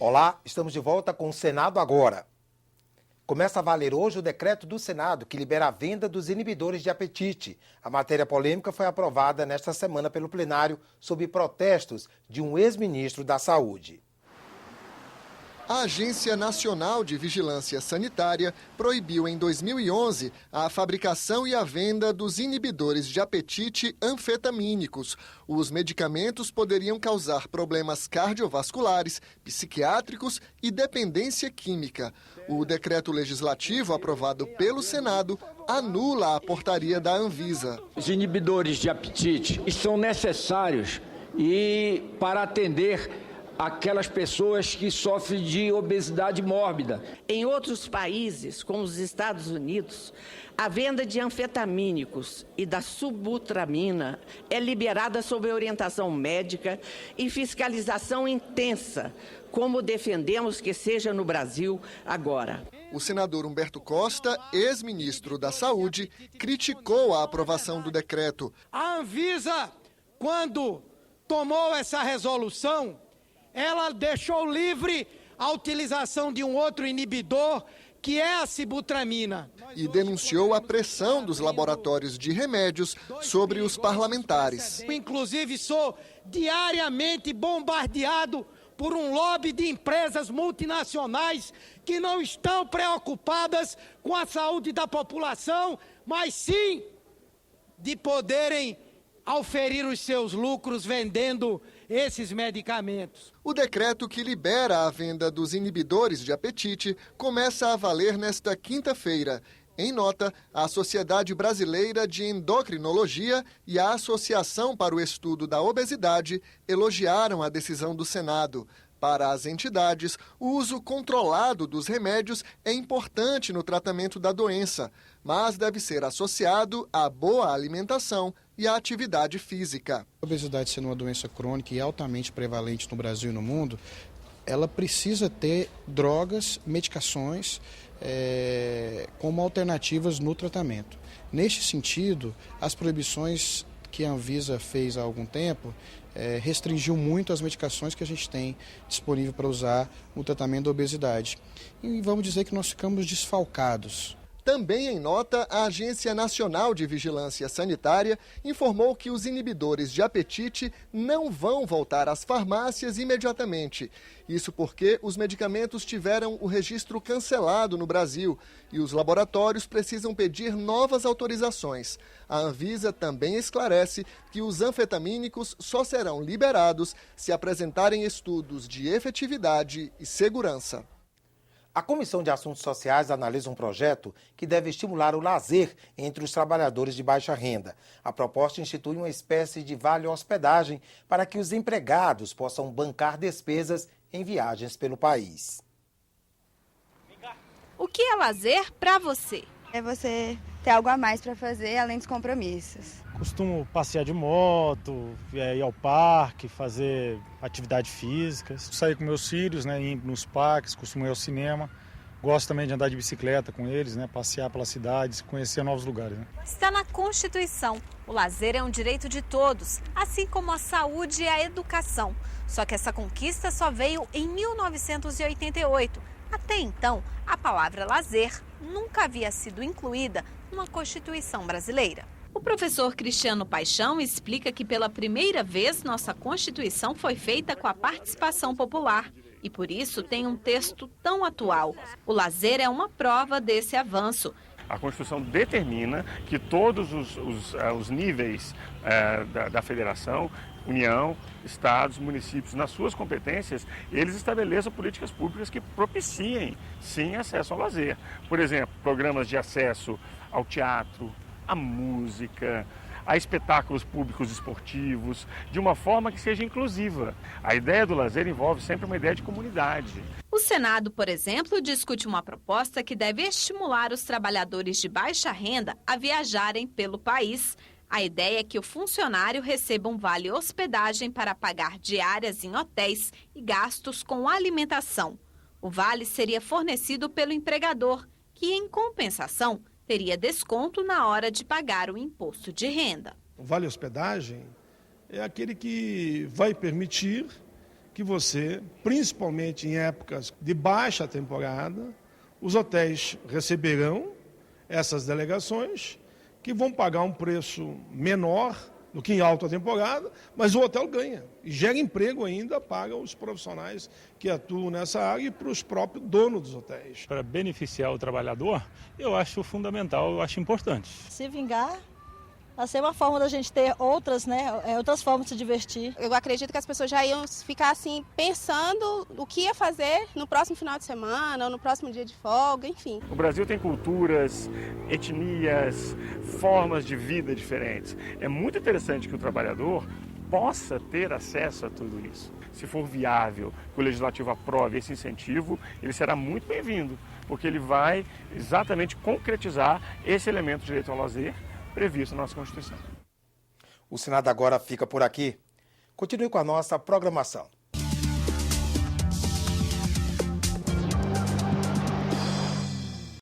Olá, estamos de volta com o Senado Agora. Começa a valer hoje o decreto do Senado que libera a venda dos inibidores de apetite. A matéria polêmica foi aprovada nesta semana pelo plenário sob protestos de um ex-ministro da Saúde. A Agência Nacional de Vigilância Sanitária proibiu em 2011 a fabricação e a venda dos inibidores de apetite anfetamínicos. Os medicamentos poderiam causar problemas cardiovasculares, psiquiátricos e dependência química. O decreto legislativo aprovado pelo Senado anula a portaria da Anvisa. Os inibidores de apetite são necessários para atender aquelas pessoas que sofrem de obesidade mórbida. Em outros países, como os Estados Unidos, a venda de anfetamínicos e da subutramina é liberada sob orientação médica e fiscalização intensa, como defendemos que seja no Brasil agora. O senador Humberto Costa, ex-ministro da Saúde, criticou a aprovação do decreto. A Anvisa, quando tomou essa resolução, ela deixou livre a utilização de um outro inibidor, que é a sibutramina. E denunciou a pressão dos laboratórios de remédios sobre os parlamentares. Inclusive, sou diariamente bombardeado por um lobby de empresas multinacionais que não estão preocupadas com a saúde da população, mas sim de poderem auferir os seus lucros vendendo esses medicamentos. O decreto que libera a venda dos inibidores de apetite começa a valer nesta quinta-feira. Em nota, a Sociedade Brasileira de Endocrinologia e a Associação para o Estudo da Obesidade elogiaram a decisão do Senado. Para as entidades, o uso controlado dos remédios é importante no tratamento da doença, mas deve ser associado à boa alimentação e à atividade física. A obesidade sendo uma doença crônica e altamente prevalente no Brasil e no mundo, ela precisa ter drogas, medicações como alternativas no tratamento. Neste sentido, as proibições que a Anvisa fez há algum tempo restringiu muito as medicações que a gente tem disponível para usar no tratamento da obesidade. E vamos dizer que nós ficamos desfalcados. Também em nota, a Agência Nacional de Vigilância Sanitária informou que os inibidores de apetite não vão voltar às farmácias imediatamente. Isso porque os medicamentos tiveram o registro cancelado no Brasil e os laboratórios precisam pedir novas autorizações. A Anvisa também esclarece que os anfetamínicos só serão liberados se apresentarem estudos de efetividade e segurança. A Comissão de Assuntos Sociais analisa um projeto que deve estimular o lazer entre os trabalhadores de baixa renda. A proposta institui uma espécie de vale-hospedagem para que os empregados possam bancar despesas em viagens pelo país. O que é lazer para você? É você ter algo a mais para fazer além dos compromissos. Costumo passear de moto, ir ao parque, fazer atividades físicas. Sair com meus filhos, ir nos parques, costumo ir ao cinema. Gosto também de andar de bicicleta com eles, passear pelas cidades, conhecer novos lugares. Está na Constituição. O lazer é um direito de todos, assim como a saúde e a educação. Só que essa conquista só veio em 1988. Até então, a palavra lazer nunca havia sido incluída numa Constituição brasileira. O professor Cristiano Paixão explica que pela primeira vez nossa Constituição foi feita com a participação popular e por isso tem um texto tão atual. O lazer é uma prova desse avanço. A Constituição determina que todos os níveis da federação, União, estados, municípios, nas suas competências, eles estabeleçam políticas públicas que propiciem, sim, acesso ao lazer. Por exemplo, programas de acesso ao teatro, à música, a espetáculos públicos esportivos, de uma forma que seja inclusiva. A ideia do lazer envolve sempre uma ideia de comunidade. O Senado, por exemplo, discute uma proposta que deve estimular os trabalhadores de baixa renda a viajarem pelo país. A ideia é que o funcionário receba um vale hospedagem para pagar diárias em hotéis e gastos com alimentação. O vale seria fornecido pelo empregador, que, em compensação, teria desconto na hora de pagar o imposto de renda. O vale hospedagem é aquele que vai permitir que você, principalmente em épocas de baixa temporada, os hotéis receberão essas delegações que vão pagar um preço menor do que em alta temporada, mas o hotel ganha e gera emprego ainda para os profissionais que atuam nessa área e para os próprios donos dos hotéis. Para beneficiar o trabalhador, eu acho fundamental, eu acho importante. Se vingar, vai ser uma forma da gente ter outras formas de se divertir. Eu acredito que as pessoas já iam ficar assim, pensando o que ia fazer no próximo final de semana, ou no próximo dia de folga, enfim. O Brasil tem culturas, etnias, formas de vida diferentes. É muito interessante que o trabalhador possa ter acesso a tudo isso. Se for viável, que o Legislativo aprove esse incentivo, ele será muito bem-vindo, porque ele vai exatamente concretizar esse elemento de direito ao lazer previsto na nossa Constituição. O Senado agora fica por aqui. Continue com a nossa programação.